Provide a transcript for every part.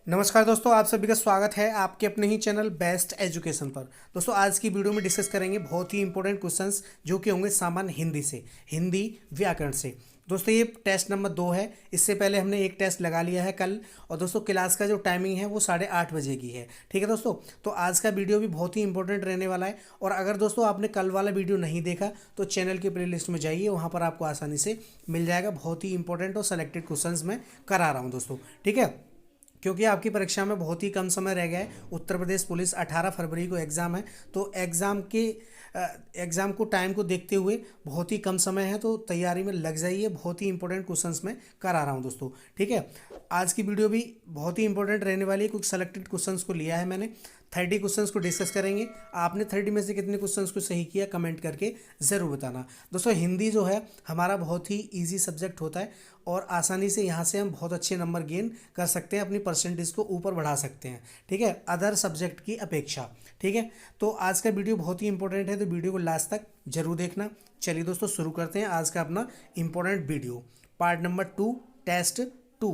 नमस्कार दोस्तों, आप सभी का स्वागत है आपके अपने ही चैनल बेस्ट एजुकेशन पर। दोस्तों आज की वीडियो में डिस्कस करेंगे बहुत ही इंपॉर्टेंट क्वेश्चंस जो कि होंगे सामान्य हिंदी से, हिंदी व्याकरण से। दोस्तों ये टेस्ट नंबर 2 है। इससे पहले हमने एक टेस्ट लगा लिया है कल। और दोस्तों क्लास का जो टाइमिंग है वो 8:30 बजे की है। ठीक है दोस्तों, तो आज का वीडियो भी बहुत ही इंपॉर्टेंट रहने वाला है। और अगर दोस्तों आपने कल वाला वीडियो नहीं देखा तो चैनल की प्लेलिस्ट में जाइए, वहाँ पर आपको आसानी से मिल जाएगा। बहुत ही इंपॉर्टेंट और सेलेक्टेड क्वेश्चंस मैं करा रहा हूँ दोस्तों। ठीक है, क्योंकि आपकी परीक्षा में बहुत ही कम समय रह गया है। उत्तर प्रदेश पुलिस 18 फरवरी को एग्ज़ाम है, तो एग्ज़ाम को टाइम को देखते हुए बहुत ही कम समय है, तो तैयारी में लग जाइए। बहुत ही इंपॉर्टेंट क्वेश्चंस मैं करा रहा हूँ दोस्तों। ठीक है, आज की वीडियो भी बहुत ही इंपॉर्टेंट रहने वाली है। कुछ सेलेक्टेड क्वेश्चंस को लिया है मैंने, 30 क्वेश्चंस को डिस्कस करेंगे। आपने 30 में से कितने क्वेश्चंस को सही किया कमेंट करके ज़रूर बताना। दोस्तों हिंदी जो है हमारा बहुत ही ईजी सब्जेक्ट होता है और आसानी से यहाँ से हम बहुत अच्छे नंबर गेन कर सकते हैं, अपनी परसेंटेज को ऊपर बढ़ा सकते हैं। ठीक है, अदर सब्जेक्ट की अपेक्षा। ठीक है, तो आज का वीडियो बहुत ही इंपॉर्टेंट है, तो वीडियो को लास्ट तक जरूर देखना। चलिए दोस्तों शुरू करते हैं आज का अपना important video, part number 2, test 2।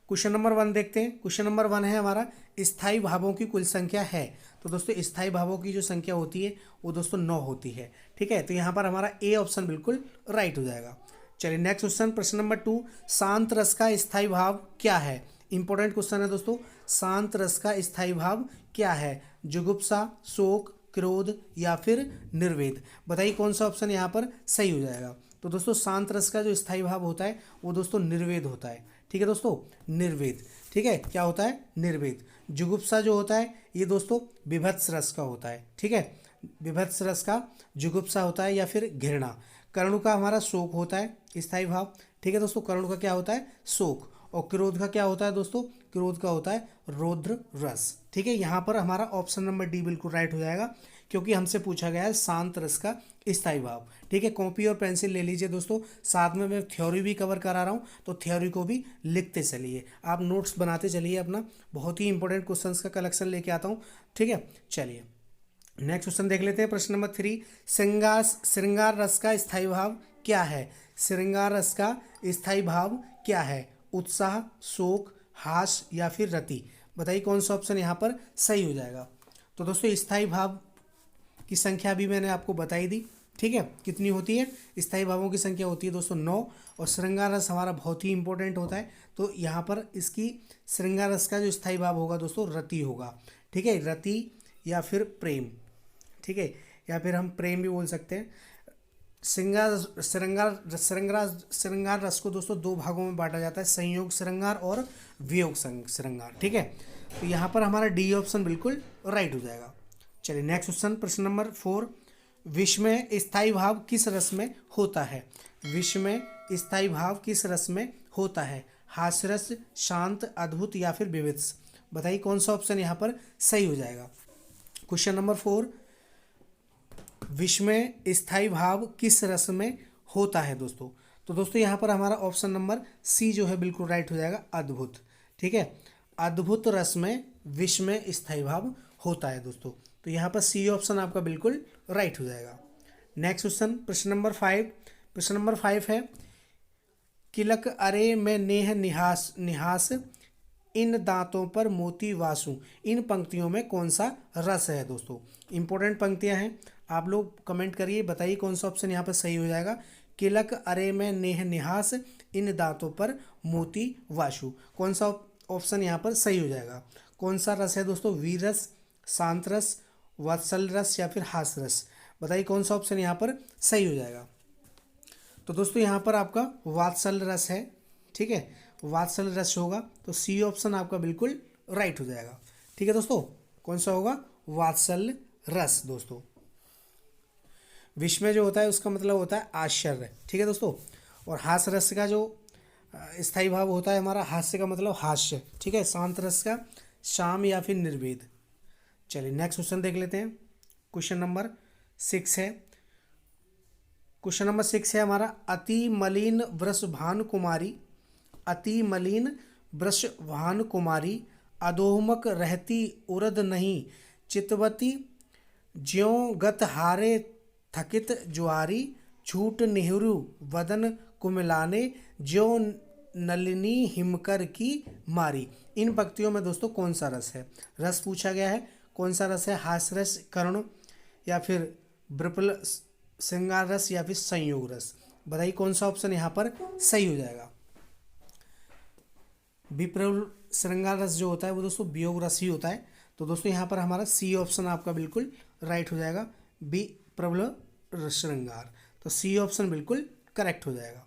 Question number 1 देखते हैं। क्वेश्चन नंबर 1 है हमारा, स्थायी भावों की कुल संख्या है। तो दोस्तों स्थायी भावों की जो संख्या होती है वो दोस्तों 9 होती है। ठीक है, तो यहाँ पर हमारा ए ऑप्शन बिल्कुल राइट हो जाएगा। चलिए नेक्स्ट क्वेश्चन, प्रश्न नंबर 2, शांत रस का स्थायी भाव क्या है। इंपॉर्टेंट क्वेश्चन है दोस्तों। शांत रस का स्थायी भाव क्या है? जुगुप्सा, शोक, क्रोध या फिर निर्वेद। बताइए कौन सा ऑप्शन यहाँ पर सही हो जाएगा। तो दोस्तों शांत रस का जो स्थायी भाव होता है वो दोस्तों निर्वेद होता है। ठीक है दोस्तों, निर्वेद। ठीक है, क्या होता है? निर्वेद। जुगुप्सा जो होता है ये दोस्तों विभत्स रस का होता है। ठीक है, विभत्स रस का जुगुप्सा होता है या फिर घृणा। कर्ण का हमारा शोक होता है स्थायी भाव। ठीक है दोस्तों, कर्ण का क्या होता है? शोक। और क्रोध का क्या होता है दोस्तों? क्रोध का होता है रौद्र रस। ठीक है, यहाँ पर हमारा ऑप्शन नंबर डी बिल्कुल राइट हो जाएगा, क्योंकि हमसे पूछा गया है शांत रस का स्थायी भाव। ठीक है, कॉपी और पेंसिल ले लीजिए दोस्तों, साथ में मैं थ्योरी भी कवर करा रहा हूँ, तो थ्योरी को भी लिखते चलिए, आप नोट्स बनाते चलिए अपना। बहुत ही इंपॉर्टेंट क्वेश्चंस का कलेक्शन लेके आता हूँ। ठीक है, चलिए नेक्स्ट क्वेश्चन देख लेते हैं। प्रश्न नंबर 3, श्रृंगार रस का स्थायी भाव क्या है। श्रृंगार रस का स्थायी भाव क्या है? उत्साह, शोक, हास या फिर रति। बताइए कौन सा ऑप्शन यहाँ पर सही हो जाएगा। तो दोस्तों स्थायी भाव की संख्या भी मैंने आपको बताई दी। ठीक है, कितनी होती है? स्थायी भावों की संख्या होती है दोस्तों 9। और श्रृंगार रस हमारा बहुत ही इंपॉर्टेंट होता है, तो यहाँ पर इसकी श्रृंगार रस का जो स्थायी भाव होगा दोस्तों रति होगा। ठीक है, रति या फिर प्रेम। ठीक है, या फिर हम प्रेम भी बोल सकते हैं। श्रृंगार श्रृंगार श्रृंगार रस को दोस्तों 2 भागों में बांटा जाता है, संयोग श्रृंगार और वियोग श्रृंगार। ठीक है, तो यहाँ पर हमारा डी ऑप्शन बिल्कुल राइट हो जाएगा। चलिए नेक्स्ट क्वेश्चन, प्रश्न नंबर 4, विश्व में स्थायी भाव किस रस में होता है। विश्व में स्थायी भाव किस रस में होता है? हास्यरस, शांत, अद्भुत या फिर विविध। बताइए कौन सा ऑप्शन यहाँ पर सही हो जाएगा। क्वेश्चन नंबर 4, विश्व में स्थायी भाव किस रस में होता है दोस्तों। तो दोस्तों यहाँ पर हमारा ऑप्शन नंबर सी जो है बिल्कुल राइट हो जाएगा, अद्भुत। ठीक है, अद्भुत रस में विश्व में स्थायी भाव होता है दोस्तों, तो यहाँ पर सी ऑप्शन आपका बिल्कुल राइट हो जाएगा। नेक्स्ट क्वेश्चन, प्रश्न नंबर 5। प्रश्न नंबर 5 है, किलक अरे में नेह निहास निहास, इन दांतों पर मोती वासु। इन पंक्तियों में कौन सा रस है दोस्तों। इंपॉर्टेंट पंक्तियां हैं, आप लोग कमेंट करिए, बताइए कौन सा ऑप्शन यहाँ पर सही हो जाएगा। किलक अरे में नेह निहास, इन दांतों पर मोती वासु। कौन सा ऑप्शन यहाँ पर सही हो जाएगा। कौन सा रस है दोस्तों? वीर रस, शांत रस, वत्सल रस या फिर हास रस। बताइए कौन सा ऑप्शन यहाँ पर सही हो जाएगा। तो दोस्तों यहाँ पर आपका वात्सल रस है। ठीक है, वात्सल रस होगा, तो सी ऑप्शन आपका बिल्कुल राइट हो जाएगा। ठीक है दोस्तों, कौन सा होगा? वात्सल रस दोस्तों। विश्व में जो होता है उसका मतलब होता है आश्चर्य। ठीक है दोस्तों, और हास्य रस का जो स्थायी भाव होता है हमारा, हास्य का मतलब हास्य। ठीक है, शांत रस का शाम या फिर निर्वेद। चलिए नेक्स्ट क्वेश्चन देख लेते हैं। क्वेश्चन नंबर 6 है। क्वेश्चन नंबर 6 है हमारा, अति मलिन वृषभानु कुमारी, अति मलिन वृषभानु कुमारी, अधोमुख रहती उरद नहीं, चितवती ज्यों गत हारे थकित जुआरी, झूठ नेहरू वदन कुमिलाने, ज्यों नलिनी हिमकर की मारी। इन पंक्तियों में दोस्तों कौन सा रस है? रस पूछा गया है, कौन सा रस है? हास्य रस, करुण, या फिर विप्रल श्रृंगार रस, या फिर संयोग रस? बताइए कौन सा ऑप्शन यहाँ पर सही हो जाएगा। विप्रल श्रृंगार रस जो होता है वो दोस्तों वियोग रस ही होता है। तो दोस्तों यहाँ पर हमारा सी ऑप्शन आपका बिल्कुल राइट हो जाएगा, विप्रल श्रृंगार। तो सी ऑप्शन बिल्कुल करेक्ट हो जाएगा।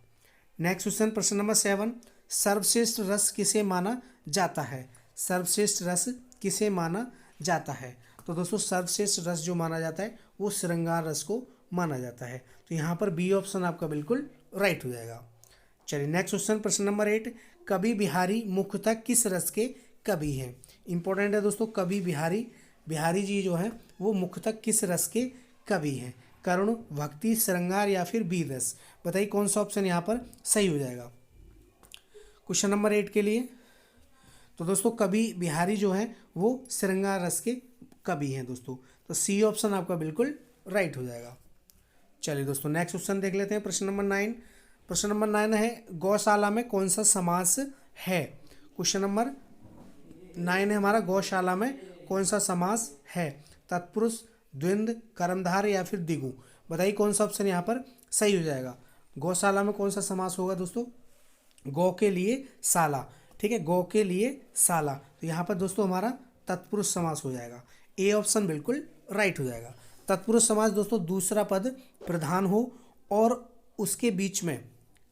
नेक्स्ट क्वेश्चन, प्रश्न नंबर 7, सर्वश्रेष्ठ रस किसे माना जाता है? सर्वश्रेष्ठ रस किसे माना जाता है? तो दोस्तों सर्वश्रेष्ठ रस जो माना जाता है वो श्रृंगार रस को माना जाता है। तो यहाँ पर बी ऑप्शन आपका बिल्कुल राइट हो जाएगा। चलिए नेक्स्ट क्वेश्चन, प्रश्न नंबर 8, कवि बिहारी मुख्यतः किस रस के कवि हैं? इंपॉर्टेंट है दोस्तों, कवि बिहारी जी जो है वो मुख्यतः किस रस के कवि हैं? करुण, भक्ति, श्रृंगार, या फिर वीर रस? बताइए कौन सा ऑप्शन यहाँ पर सही हो जाएगा क्वेश्चन नंबर 8 के लिए। तो दोस्तों कवि बिहारी जो है वो श्रृंगार रस के कवि हैं दोस्तों। तो सी ऑप्शन आपका बिल्कुल राइट हो जाएगा। चलिए दोस्तों नेक्स्ट क्वेश्चन देख लेते हैं, प्रश्न नंबर 9। प्रश्न नंबर 9 है, गौशाला में कौन सा समास है? क्वेश्चन नंबर 9 है हमारा, गौशाला में कौन सा समास है? तत्पुरुष, द्वंद्व, कर्मधार, या फिर द्विगु? बताइए कौन सा ऑप्शन यहाँ पर सही हो जाएगा। गौशाला में कौन सा समास होगा दोस्तों? गौ के लिए शाला, ठीक है, गौ के लिए शाला। तो यहाँ पर दोस्तों हमारा तत्पुरुष समास हो जाएगा। ए ऑप्शन बिल्कुल राइट हो जाएगा। तत्पुरुष समास दोस्तों दूसरा पद प्रधान हो और उसके बीच में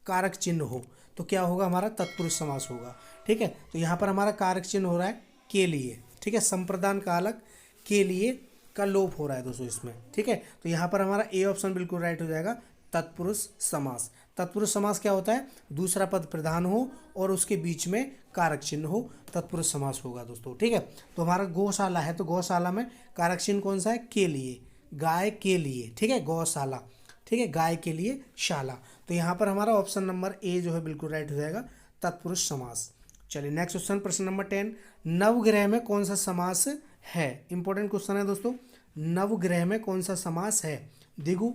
कारक चिन्ह हो तो क्या होगा? हमारा तत्पुरुष समास होगा। ठीक है, तो यहाँ पर हमारा कारक चिन्ह हो रहा है के लिए, ठीक है, संप्रदान कालक के लिए का लोप हो रहा है दोस्तों इसमें। ठीक है, तो यहाँ पर हमारा ए ऑप्शन बिल्कुल राइट हो जाएगा, तत्पुरुष समास। तत्पुरुष समास क्या होता है? दूसरा पद प्रधान हो और उसके बीच में कारक चिन्ह हो, तत्पुरुष समास होगा दोस्तों। ठीक है, तो हमारा गौशाला है तो गौशाला में कारक चिन्ह कौन सा है? के लिए, गाय के लिए, ठीक है, गौशाला, ठीक है, गाय के लिए शाला। तो यहाँ पर हमारा ऑप्शन नंबर ए जो है बिल्कुल राइट हो जाएगा, तत्पुरुष समास। चलिए नेक्स्ट क्वेश्चन, प्रश्न नंबर 10, नवग्रह में कौन सा समास है? इंपॉर्टेंट क्वेश्चन है दोस्तों, नवग्रह में कौन सा समास है? द्विगु,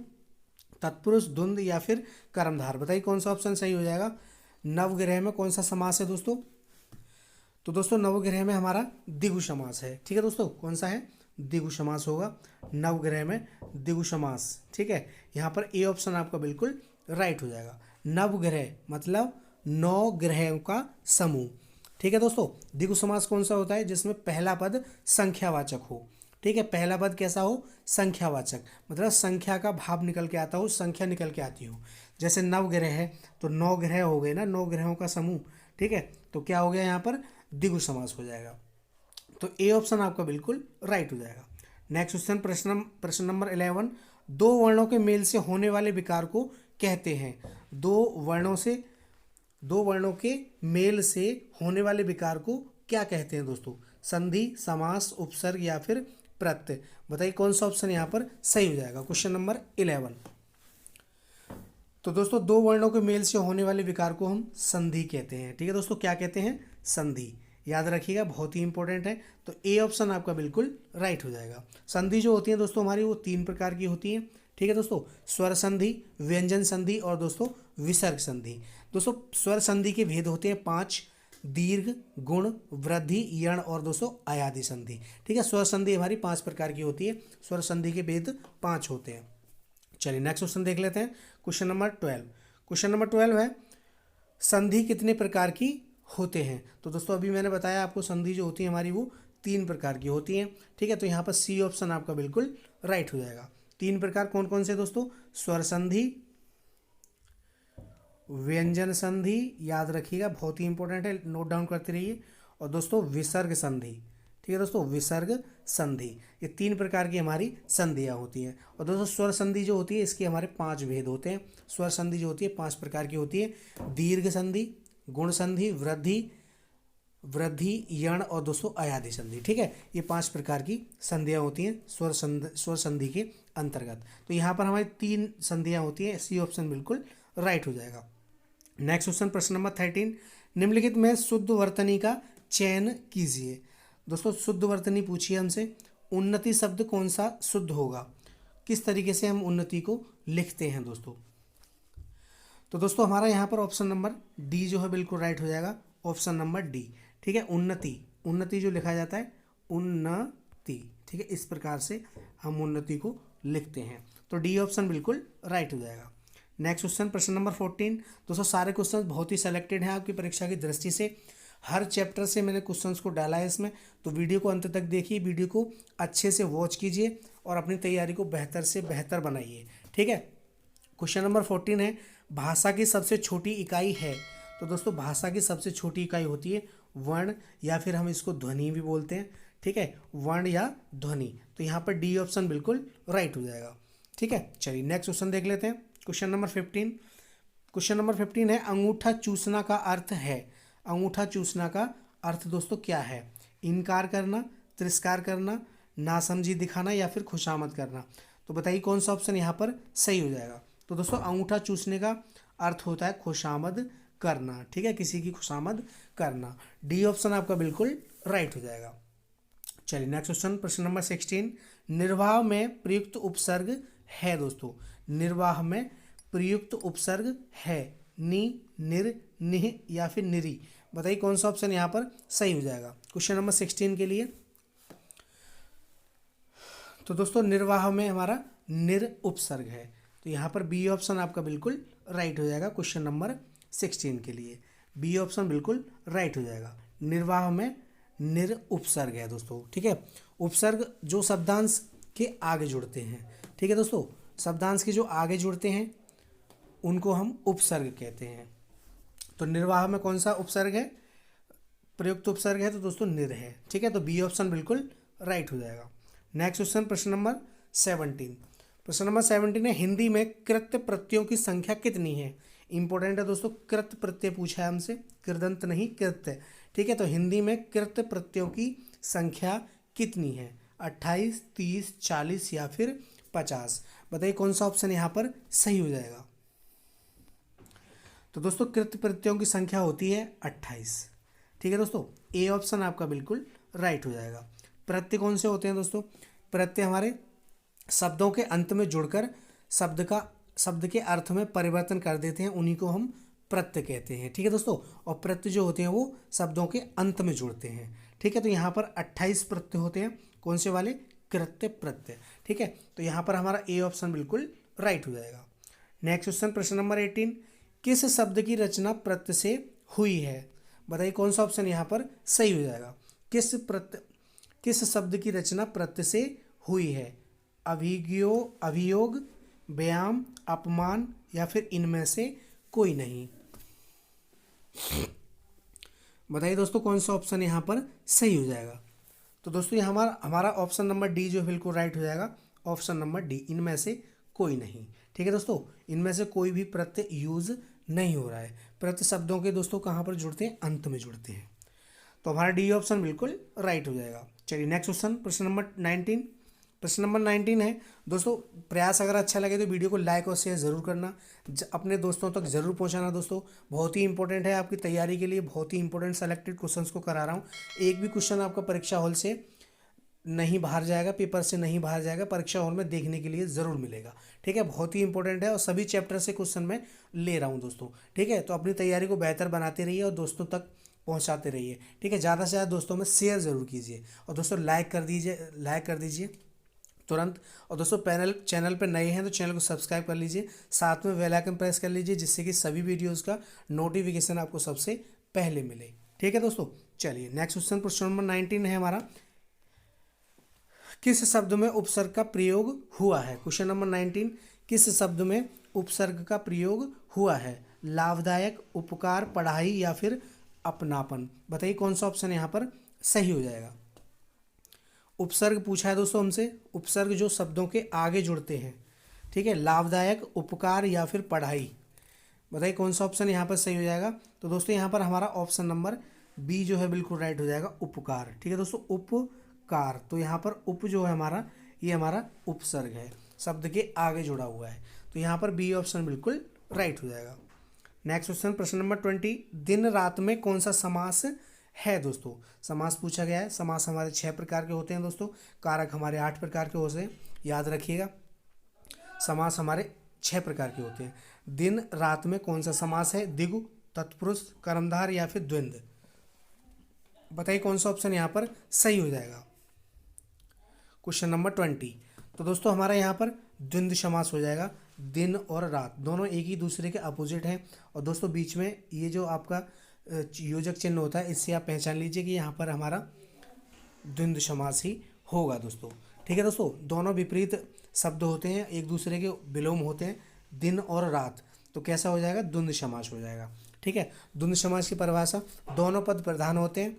तत्पुरुष, द्वंद्व, या फिर कर्मधार? बताइए कौन सा ऑप्शन सही हो जाएगा। नवग्रह में कौन सा समास है दोस्तों? तो दोस्तों नवग्रह में हमारा द्विगु समास है। ठीक है दोस्तों, कौन सा है? द्विगु समास होगा नवग्रह में, द्विगु समास। ठीक है, यहाँ पर ए ऑप्शन आपका बिल्कुल राइट हो जाएगा। नवग्रह मतलब 9 ग्रहों का समूह। ठीक है दोस्तों, द्विगु समास कौन सा होता है? जिसमें पहला पद संख्यावाचक हो। ठीक है, पहला पद कैसा हो? संख्यावाचक, मतलब संख्या का भाव निकल के आता हो, संख्या निकल के आती हो। जैसे नवग्रह है तो 9 ग्रह हो गए ना, 9 ग्रहों का समूह। ठीक है, तो क्या हो गया यहाँ पर? द्विगु समास हो जाएगा। तो ए ऑप्शन आपका बिल्कुल राइट हो जाएगा। नेक्स्ट क्वेश्चन, प्रश्न नंबर 11, 2 वर्णों के मेल से होने वाले विकार को कहते हैं? 2 वर्णों के मेल से होने वाले विकार को क्या कहते हैं दोस्तों? संधि, समास, उपसर्ग, या फिर प्रत्यय? बताइए कौन सा ऑप्शन यहाँ पर सही हो जाएगा। Question number 11। तो दोस्तों 2 वर्णों के मेल से होने वाले विकार को हम संधि कहते हैं। ठीक है दोस्तों, क्या कहते हैं? संधि। याद रखिएगा, बहुत ही इंपॉर्टेंट है। तो ए ऑप्शन आपका बिल्कुल राइट हो जाएगा। संधि जो होती है दोस्तों हमारी वो 3 प्रकार की होती है। ठीक है दोस्तों, स्वर संधि, व्यंजन संधि और दोस्तों विसर्ग संधि। दोस्तों स्वर संधि के भेद होते हैं 5, दीर्घ, गुण, वृद्धि, यण और दोस्तों अयादि संधि। ठीक है, स्वर संधि हमारी 5 प्रकार की होती है। स्वर संधि के भेद 5 होते हैं। चलिए नेक्स्ट क्वेश्चन देख लेते हैं, क्वेश्चन नंबर 12। क्वेश्चन नंबर 12 है, संधि कितने प्रकार की होते हैं? तो दोस्तों अभी मैंने बताया आपको, संधि जो होती है हमारी वो 3 प्रकार की होती हैं। ठीक है, तो यहाँ पर सी ऑप्शन आपका बिल्कुल राइट हो जाएगा। 3 प्रकार कौन कौन से दोस्तों? स्वर संधि, व्यंजन संधि, याद रखिएगा बहुत ही इंपॉर्टेंट है, नोट डाउन करते रहिए, और दोस्तों विसर्ग संधि। ठीक है दोस्तों, विसर्ग संधि। ये 3 प्रकार की हमारी संधियाँ होती हैं। और दोस्तों स्वर संधि जो होती है इसके हमारे 5 भेद होते हैं। स्वर संधि जो होती है 5 प्रकार की होती है, दीर्घ संधि, गुण संधि, वृद्धि, यण और दोस्तों अयादि संधि। ठीक है, ये 5 प्रकार की संधियाँ होती हैं स्वर संधि के अंतर्गत। तो यहाँ पर हमारी 3 संधियाँ होती हैं, सी ऑप्शन बिल्कुल राइट हो जाएगा। नेक्स्ट क्वेश्चन, प्रश्न नंबर 13, निम्नलिखित में शुद्ध वर्तनी का चयन कीजिए। दोस्तों शुद्ध वर्तनी पूछिए हमसे, उन्नति शब्द कौन सा शुद्ध होगा? किस तरीके से हम उन्नति को लिखते हैं दोस्तों? तो दोस्तों हमारा यहाँ पर ऑप्शन नंबर डी जो है बिल्कुल राइट हो जाएगा, ऑप्शन नंबर डी। ठीक है, उन्नति, उन्नति जो लिखा जाता है उन्नति, ठीक है, इस प्रकार से हम उन्नति को लिखते हैं। तो डी ऑप्शन बिल्कुल राइट हो जाएगा। नेक्स्ट क्वेश्चन, प्रश्न नंबर 14। दोस्तों सारे क्वेश्चन बहुत ही सेलेक्टेड हैं आपकी परीक्षा की दृष्टि से, हर चैप्टर से मैंने क्वेश्चंस को डाला है इसमें, तो वीडियो को अंत तक देखिए, वीडियो को अच्छे से वॉच कीजिए और अपनी तैयारी को बेहतर से बेहतर बनाइए। ठीक है, क्वेश्चन नंबर 14 है, भाषा की सबसे छोटी इकाई है। तो दोस्तों भाषा की सबसे छोटी इकाई होती है वर्ण, या फिर हम इसको ध्वनि भी बोलते हैं। ठीक है, वर्ण या ध्वनि। तो यहाँ पर डी ऑप्शन बिल्कुल राइट हो जाएगा। ठीक है, चलिए नेक्स्ट क्वेश्चन देख लेते हैं। क्वेश्चन नंबर 15, क्वेश्चन नंबर 15 है, अंगूठा चूसना का अर्थ है। अंगूठा चूसना का अर्थ दोस्तों क्या है? इनकार करना, तिरस्कार करना, नासमझी दिखाना या फिर खुशामद करना। तो बताइए कौन सा ऑप्शन यहाँ पर सही हो जाएगा। तो दोस्तों अंगूठा चूसने का अर्थ होता है खुशामद करना। ठीक है, किसी की खुशामद करना। डी ऑप्शन आपका बिल्कुल राइट हो जाएगा। चलिए नेक्स्ट क्वेश्चन, प्रश्न नंबर 16, निर्वाह में प्रयुक्त उपसर्ग है। दोस्तों निर्वाह में प्रयुक्त उपसर्ग है, नि, निर, निह या फिर निरी। बताइए कौन सा ऑप्शन यहाँ पर सही हो जाएगा क्वेश्चन नंबर 16 के लिए। तो दोस्तों निर्वाह में हमारा निर उपसर्ग है, तो यहाँ पर बी ऑप्शन आपका बिल्कुल राइट हो जाएगा क्वेश्चन नंबर 16 के लिए। बी ऑप्शन बिल्कुल राइट हो जाएगा, निर्वाह में निर उपसर्ग है दोस्तों। ठीक है, उपसर्ग जो शब्दांश के आगे जुड़ते हैं। ठीक है दोस्तों, शब्दांश के जो आगे जुड़ते हैं उनको हम उपसर्ग कहते हैं। तो निर्वाह में कौन सा उपसर्ग है? प्रयुक्त उपसर्ग है, तो दोस्तों निर है। ठीक है, तो बी ऑप्शन बिल्कुल राइट हो जाएगा। नेक्स्ट क्वेश्चन, प्रश्न नंबर 17। प्रश्न नंबर 17 है, हिंदी में कृत्य प्रत्ययों की संख्या कितनी है? इंपॉर्टेंट है दोस्तों, कृत्य प्रत्यय पूछा है हमसे, कृदंत नहीं कृत्य। ठीक है, तो हिंदी में कृत्य प्रत्ययों की संख्या कितनी है? 28, 30, 40 या फिर 50। बताइए कौन सा ऑप्शन यहाँ पर सही हो जाएगा। तो दोस्तों कृत्य प्रत्ययों की संख्या होती है 28। ठीक है दोस्तों, ए ऑप्शन आपका बिल्कुल राइट हो जाएगा। प्रत्यय कौन से होते हैं दोस्तों? प्रत्यय हमारे शब्दों के अंत में जुड़कर शब्द के अर्थ में परिवर्तन कर देते हैं, उन्हीं को हम प्रत्यय कहते हैं। ठीक है दोस्तों, और प्रत्यय जो होते हैं वो शब्दों के अंत में जुड़ते हैं। ठीक है, तो यहाँ पर 28 प्रत्यय होते हैं। कौन से वाले? कृत्य प्रत्यय। ठीक है, तो यहाँ पर हमारा ए ऑप्शन बिल्कुल राइट हो जाएगा। नेक्स्ट क्वेश्चन, प्रश्न नंबर 18, किस शब्द की रचना प्रत्यय से हुई है? बताइए कौन सा ऑप्शन यहाँ पर सही हो जाएगा। किस शब्द की रचना प्रत्यय से हुई है? अभियोग, व्यायाम, अपमान या फिर इनमें से कोई नहीं। बताइए दोस्तों कौन सा ऑप्शन यहाँ पर सही हो जाएगा। तो दोस्तों ये हमारा ऑप्शन नंबर डी जो बिल्कुल राइट हो जाएगा, ऑप्शन नंबर डी, इनमें से कोई नहीं। ठीक है दोस्तों, इनमें से कोई भी प्रत्यय यूज नहीं हो रहा है। प्रत्यय शब्दों के दोस्तों कहाँ पर जुड़ते हैं? अंत में जुड़ते हैं। तो हमारा डी ऑप्शन बिल्कुल राइट हो जाएगा। चलिए नेक्स्ट क्वेश्चन, प्रश्न नंबर 19। प्रश्न नंबर 19 है दोस्तों, प्रयास अगर अच्छा लगे तो वीडियो को लाइक और शेयर ज़रूर करना, अपने दोस्तों तक ज़रूर पहुंचाना। दोस्तों बहुत ही इंपॉर्टेंट है आपकी तैयारी के लिए, बहुत ही इंपॉर्टेंट सेलेक्टेड क्वेश्चंस को करा रहा हूँ। एक भी क्वेश्चन आपका परीक्षा हॉल से नहीं बाहर जाएगा, पेपर से नहीं बाहर जाएगा, परीक्षा हॉल में देखने के लिए ज़रूर मिलेगा। ठीक है, बहुत ही इंपॉर्टेंट है और सभी चैप्टर से क्वेश्चन मैं ले रहा हूँ दोस्तों। ठीक है, तो अपनी तैयारी को बेहतर बनाते रहिए और दोस्तों तक पहुँचाते रहिए। ठीक है, ज़्यादा से ज़्यादा दोस्तों में शेयर ज़रूर कीजिए और दोस्तों लाइक कर दीजिए तुरंत। और दोस्तों चैनल पर नए हैं तो चैनल को सब्सक्राइब कर लीजिए, साथ में बेल आइकन प्रेस कर लीजिए, जिससे कि सभी वीडियोज़ का नोटिफिकेशन आपको सबसे पहले मिले। ठीक है दोस्तों, चलिए नेक्स्ट क्वेश्चन, प्रश्न नंबर 19 है हमारा, किस शब्द में उपसर्ग का प्रयोग हुआ है? क्वेश्चन नंबर 19, किस शब्द में उपसर्ग का प्रयोग हुआ है? लाभदायक, उपकार, पढ़ाई या फिर अपनापन। बताइए कौन सा ऑप्शन यहाँ पर सही हो जाएगा। उपसर्ग पूछा है दोस्तों हमसे, उपसर्ग जो शब्दों के आगे जुड़ते हैं। ठीक है, लाभदायक, उपकार या फिर पढ़ाई। बताइए कौन सा ऑप्शन यहाँ पर सही हो जाएगा। तो दोस्तों यहाँ पर हमारा ऑप्शन नंबर बी जो है बिल्कुल राइट हो जाएगा, उपकार। ठीक है दोस्तों, उपकार। तो यहाँ पर उप जो है हमारा, ये हमारा उपसर्ग है, शब्द के आगे जुड़ा हुआ है, तो यहाँ पर बी ऑप्शन बिल्कुल राइट हो जाएगा। नेक्स्ट क्वेश्चन, प्रश्न नंबर 20, दिन रात में कौन सा समास है? दोस्तों समास पूछा गया है। समास हमारे 6 प्रकार के होते हैं दोस्तों, कारक हमारे 8 प्रकार के होते हैं, याद रखिएगा। समास हमारे 6 प्रकार के होते हैं। दिन रात में कौन सा समास है? द्विगु, तत्पुरुष, कर्मधार या फिर द्वंद्व? बताइए कौन सा ऑप्शन यहाँ पर सही हो जाएगा। Question number 20। तो दोस्तों हमारा यहाँ पर द्वंद्व समास हो जाएगा। दिन और रात दोनों एक ही दूसरे के अपोजिट हैं, और दोस्तों बीच में ये जो आपका योजक चिन्ह होता है, इससे आप पहचान लीजिए कि यहाँ पर हमारा द्वंद्व समास ही होगा दोस्तों। ठीक है दोस्तों, दोनों विपरीत शब्द होते हैं, एक दूसरे के विलोम होते हैं, दिन और रात, तो कैसा हो जाएगा? द्वंद्व समास हो जाएगा। ठीक है, द्वंद्व समास की परिभाषा, दोनों पद प्रधान होते हैं,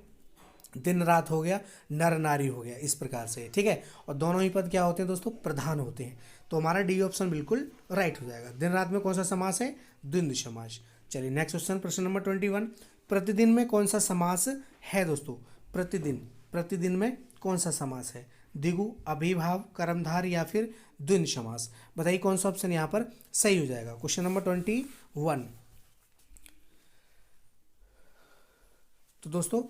दिन रात हो गया, नर नारी हो गया, इस प्रकार से। ठीक है, और दोनों ही पद क्या होते हैं दोस्तों? प्रधान होते हैं। तो हमारा डी ऑप्शन बिल्कुल राइट हो जाएगा। दिन रात में कौन सा समास है? द्वंद्व समास। चलिए नेक्स्ट क्वेश्चन, प्रश्न नंबर 21। प्रतिदिन में कौन सा समास है दोस्तों? प्रतिदिन, प्रतिदिन में कौन सा समास है? द्विगु, अभिभाव, कर्मधार या फिर द्वंद्व समास? बताइए कौन सा ऑप्शन यहाँ पर सही हो जाएगा। Question number 21। तो दोस्तों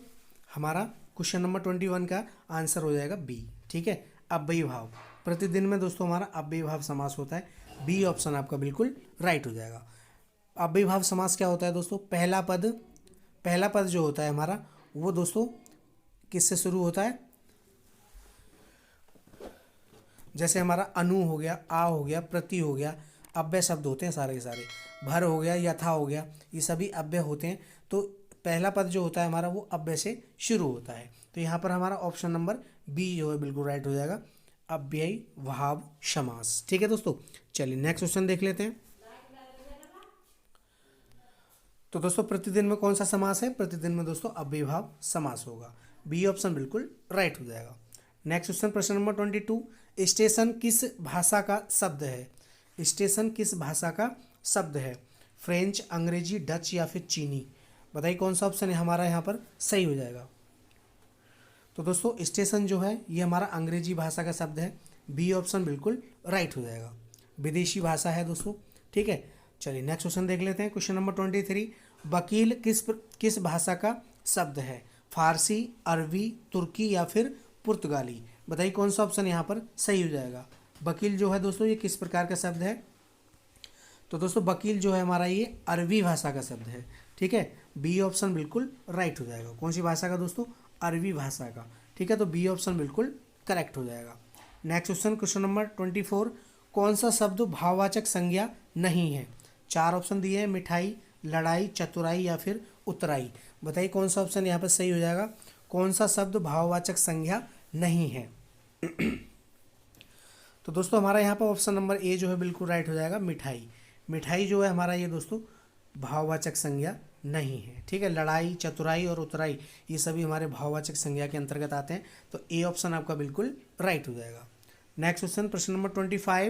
हमारा क्वेश्चन नंबर 21 का आंसर हो जाएगा बी। ठीक है, अव्ययीभाव। प्रतिदिन में दोस्तों हमारा अव्ययीभाव समास होता है। बी ऑप्शन आपका बिल्कुल राइट हो जाएगा। अव्ययीभाव समास क्या होता है दोस्तों? पहला पद जो होता है हमारा, वो दोस्तों किससे शुरू होता है? जैसे हमारा अनु हो गया, आ हो गया, प्रति हो गया, अव्यय शब्द होते हैं सारे के सारे। भर हो गया, यथा हो गया, ये सभी अव्यय होते हैं। तो पहला पद जो होता है हमारा, वो अव्यय से शुरू होता है। तो यहाँ पर हमारा ऑप्शन नंबर बी जो है बिल्कुल राइट हो जाएगा, अव्ययीभाव समास। ठीक है दोस्तों, चलिए नेक्स्ट क्वेश्चन देख लेते हैं। तो दोस्तों प्रतिदिन में कौन सा समास है? प्रतिदिन में दोस्तों अव्ययीभाव समास होगा। बी ऑप्शन बिल्कुल राइट हो जाएगा। नेक्स्ट क्वेश्चन, प्रश्न नंबर 22। स्टेशन किस भाषा का शब्द है? स्टेशन किस भाषा का शब्द है? फ्रेंच, अंग्रेजी, डच या फिर चीनी? बताइए कौन सा ऑप्शन है हमारा यहाँ पर सही हो जाएगा। तो दोस्तों स्टेशन जो है ये हमारा अंग्रेजी भाषा का शब्द है। बी ऑप्शन बिल्कुल राइट हो जाएगा, विदेशी भाषा है दोस्तों। ठीक है, चलिए नेक्स्ट क्वेश्चन देख लेते हैं। Question number 23। वकील किस भाषा का शब्द है? फारसी, अरबी, तुर्की या फिर पुर्तगाली? बताइए कौन सा ऑप्शन यहाँ पर सही हो जाएगा। वकील जो है दोस्तों ये किस प्रकार का शब्द है? तो दोस्तों वकील जो है हमारा ये अरबी भाषा का शब्द है। ठीक है, बी ऑप्शन बिल्कुल राइट हो जाएगा। कौन सी भाषा का दोस्तों? अरबी भाषा का। ठीक है, तो बी ऑप्शन बिल्कुल करेक्ट हो जाएगा। Next question, question number 24। कौन सा शब्द भाववाचक संज्ञा नहीं है? 4 ऑप्शन दिए हैं, मिठाई, लड़ाई, चतुराई या फिर उतराई? बताइए कौन सा ऑप्शन यहाँ पर सही हो जाएगा। कौन सा शब्द भाववाचक संज्ञा नहीं है? तो दोस्तों हमारा यहाँ पर ऑप्शन नंबर ए जो है बिल्कुल राइट हो जाएगा, मिठाई। मिठाई जो है हमारा ये दोस्तों भाववाचक संज्ञा नहीं है। ठीक है, लड़ाई, चतुराई और उतराई ये सभी हमारे भाववाचक संज्ञा के अंतर्गत आते हैं। तो ए ऑप्शन आपका बिल्कुल राइट हो जाएगा। नेक्स्ट क्वेश्चन, प्रश्न नंबर 25।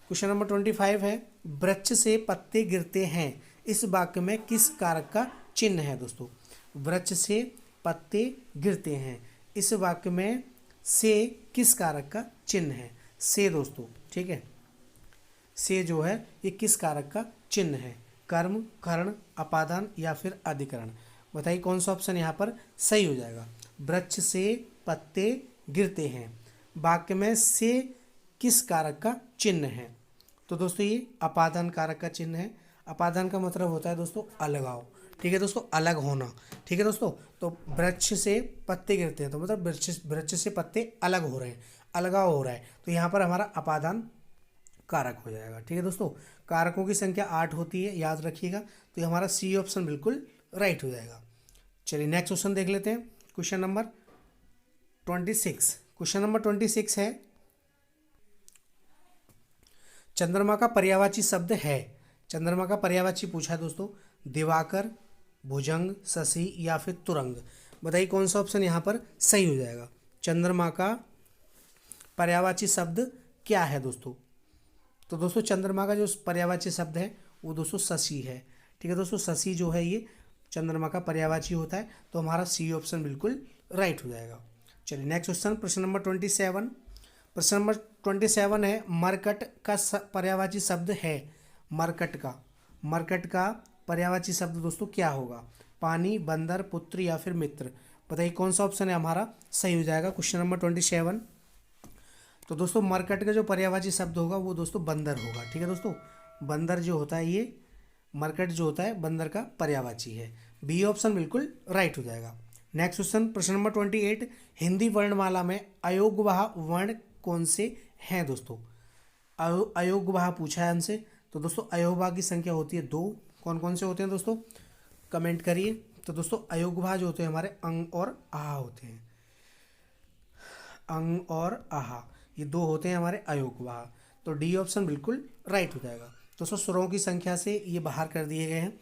क्वेश्चन नंबर 25 है, वृक्ष से पत्ते गिरते हैं, इस वाक्य में किस कारक का चिन्ह है दोस्तों? वृक्ष से पत्ते गिरते हैं, इस वाक्य में से किस कारक का चिन्ह है? से दोस्तों, ठीक है, से जो है ये किस कारक का चिन्ह है? कर्म, कर्ण, अपादान या फिर अधिकरण? बताइए कौन सा ऑप्शन यहाँ पर सही हो जाएगा। वृक्ष से पत्ते गिरते हैं, वाक्य में से किस कारक का चिन्ह है? तो दोस्तों ये अपादान कारक का चिन्ह है। अपादान का मतलब होता है दोस्तों अलगाव। ठीक है दोस्तों, अलग होना। ठीक है दोस्तों, तो वृक्ष से पत्ते गिरते हैं तो मतलब वृक्ष से पत्ते अलग हो रहे हैं, अलगाव हो रहा है, तो यहाँ पर हमारा अपादान कारक हो जाएगा। ठीक है दोस्तों, कारकों की संख्या 8 होती है, याद रखिएगा। तो ये हमारा सी ऑप्शन बिल्कुल राइट हो जाएगा। चलिए नेक्स्ट क्वेश्चन देख लेते हैं। Question number 26। क्वेश्चन नंबर 26 है, चंद्रमा का पर्यायवाची शब्द है। चंद्रमा का पर्यायवाची पूछा है दोस्तों, दिवाकर, भुजंग, शशि या फिर तुरंग? बताइए कौन सा ऑप्शन यहाँ पर सही हो जाएगा। चंद्रमा का पर्यायवाची शब्द क्या है दोस्तों? तो दोस्तों चंद्रमा का जो पर्यायवाची शब्द है वो दोस्तों शशि है। ठीक है दोस्तों, शशि जो है ये चंद्रमा का पर्यायवाची होता है, तो हमारा सी ऑप्शन बिल्कुल राइट हो जाएगा। चलिए नेक्स्ट क्वेश्चन, प्रश्न नंबर 27। प्रश्न नंबर 27 है, मरकट का पर्यायवाची शब्द है। मरकट का पर्यायवाची शब्द दोस्तों क्या होगा? पानी, बंदर, पुत्र या फिर मित्र? बताइए कौन सा ऑप्शन है हमारा सही हो जाएगा। Question number 27। तो दोस्तों मरकट का जो पर्यायवाची शब्द होगा वो दोस्तों बंदर होगा। ठीक है दोस्तों, बंदर जो होता है ये मरकट जो होता है बंदर का पर्यायवाची है। बी ऑप्शन बिल्कुल राइट हो जाएगा। नेक्स्ट क्वेश्चन प्रश्न नंबर 28, हिंदी वर्णमाला में अयोगवाह वर्ण कौन से हैं दोस्तों? अयोगवाह पूछा है हमसे। तो दोस्तों अयोगवाह की संख्या होती है 2। कौन कौन से होते हैं दोस्तों? कमेंट करिए। तो दोस्तों अयोगवाह जो होते हैं हमारे अंग और आहा होते हैं। अंग और आहा ये 2 होते हैं हमारे अयोगवाह। तो डी ऑप्शन बिल्कुल राइट हो जाएगा। दोस्तों स्वरों की संख्या से ये बाहर कर दिए गए हैं।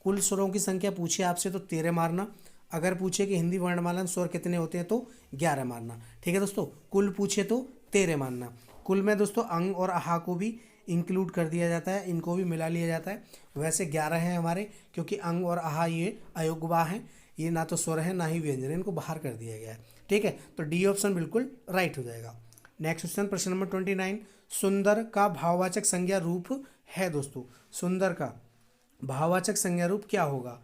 कुल स्वरों की संख्या पूछे आपसे तो 13 मारना। अगर पूछे कि हिंदी वर्णमाला में स्वर कितने होते हैं तो 11 मारना। ठीक है दोस्तों, कुल पूछे तो 13 मानना। कुल में दोस्तों अंग और आहा को भी इंक्लूड कर दिया जाता है, इनको भी मिला लिया जाता है। वैसे 11 हैं हमारे, क्योंकि अंग और आहा ये अयोगवाह हैं, ये ना तो स्वर है ना ही व्यंजन है, इनको बाहर कर दिया गया है। ठीक है, तो डी ऑप्शन बिल्कुल राइट हो जाएगा। नेक्स्ट क्वेश्चन प्रश्न नंबर 29, सुंदर का भाववाचक संज्ञा रूप है दोस्तों। सुंदर का भाववाचक संज्ञा रूप क्या होगा?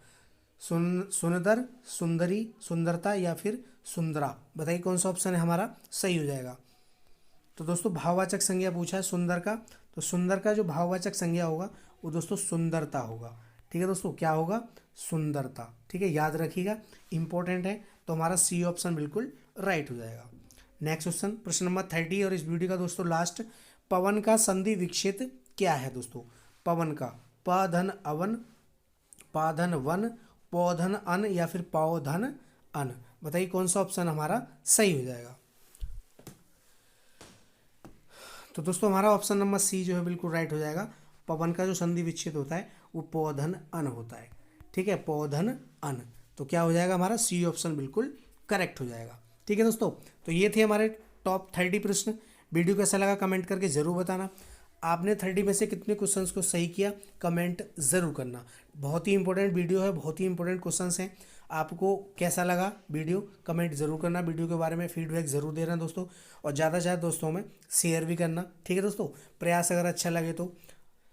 सुंदर, सुंदरी, सुंदरता या फिर सुंदरा? बताइए कौन सा ऑप्शन है हमारा सही हो जाएगा। तो दोस्तों भाववाचक संज्ञा पूछा है सुंदर का, तो सुंदर का जो भाववाचक संज्ञा होगा वो दोस्तों सुंदरता होगा। ठीक है दोस्तों, क्या होगा? सुंदरता। ठीक है, याद रखिएगा, इंपॉर्टेंट है। तो हमारा सी ऑप्शन बिल्कुल राइट हो जाएगा। नेक्स्ट क्वेश्चन प्रश्न नंबर 30 और इस वीडियो का दोस्तों लास्ट, पवन का संधि विक्षेप क्या है दोस्तों? पवन का पधन अवन, पाधन वन, पौधन अन या फिर पौधन अन? बताइए कौन सा ऑप्शन हमारा सही हो जाएगा। तो दोस्तों हमारा ऑप्शन नंबर सी जो है बिल्कुल राइट हो जाएगा। पवन का जो संधि विच्छेद होता है वो पौधन अन होता है। ठीक है, पौधन अन। तो क्या हो जाएगा हमारा सी ऑप्शन बिल्कुल करेक्ट हो जाएगा। ठीक है दोस्तों, तो ये थे हमारे टॉप 30 प्रश्न। वीडियो कैसा लगा कमेंट करके ज़रूर बताना। आपने 30 में से कितने क्वेश्चंस को सही किया कमेंट ज़रूर करना। बहुत ही इंपॉर्टेंट वीडियो है, बहुत ही इंपॉर्टेंट क्वेश्चंस हैं। आपको कैसा लगा वीडियो कमेंट ज़रूर करना। वीडियो के बारे में फीडबैक ज़रूर देना दोस्तों, और ज़्यादा से ज़्यादा दोस्तों में शेयर भी करना। ठीक है दोस्तों, प्रयास अगर अच्छा लगे तो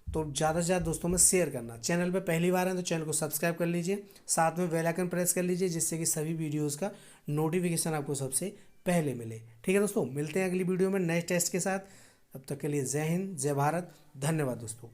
ज़्यादा से ज़्यादा दोस्तों में शेयर करना। चैनल पे पहली बार है तो चैनल को सब्सक्राइब कर लीजिए, साथ में बेल आइकन प्रेस कर लीजिए, जिससे कि सभी वीडियोज़ का नोटिफिकेशन आपको सबसे पहले मिले। ठीक है दोस्तों, मिलते हैं अगली वीडियो में नए टेस्ट के साथ। तब तक के लिए जय हिंद, जय भारत, धन्यवाद दोस्तों।